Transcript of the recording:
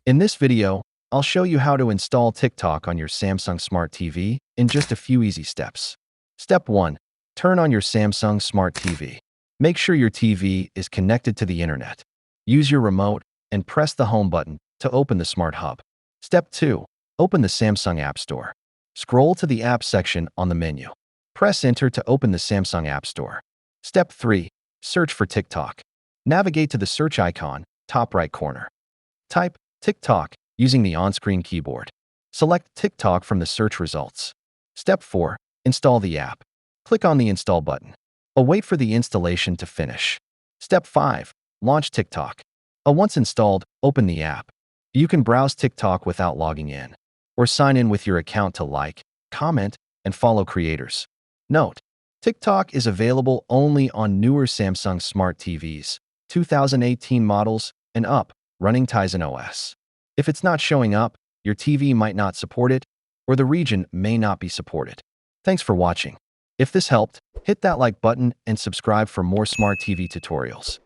In this video, I'll show you how to install TikTok on your Samsung Smart TV in just a few easy steps. Step 1. Turn on your Samsung Smart TV. Make sure your TV is connected to the internet. Use your remote and press the home button to open the Smart Hub. Step 2. Open the Samsung App Store. Scroll to the App section on the menu. Press Enter to open the Samsung App Store. Step 3. Search for TikTok. Navigate to the search icon, top right corner. Type TikTok using the on-screen keyboard. Select TikTok from the search results. Step 4. Install the app. Click on the Install button. Await for the installation to finish. Step 5. Launch TikTok. Once installed, open the app. You can browse TikTok without logging in, or sign in with your account to like, comment, and follow creators. Note: TikTok is available only on newer Samsung Smart TVs, 2018 models, and up, running Tizen OS. If it's not showing up, your TV might not support it, or the region may not be supported. Thanks for watching. If this helped, hit that like button and subscribe for more Smart TV tutorials.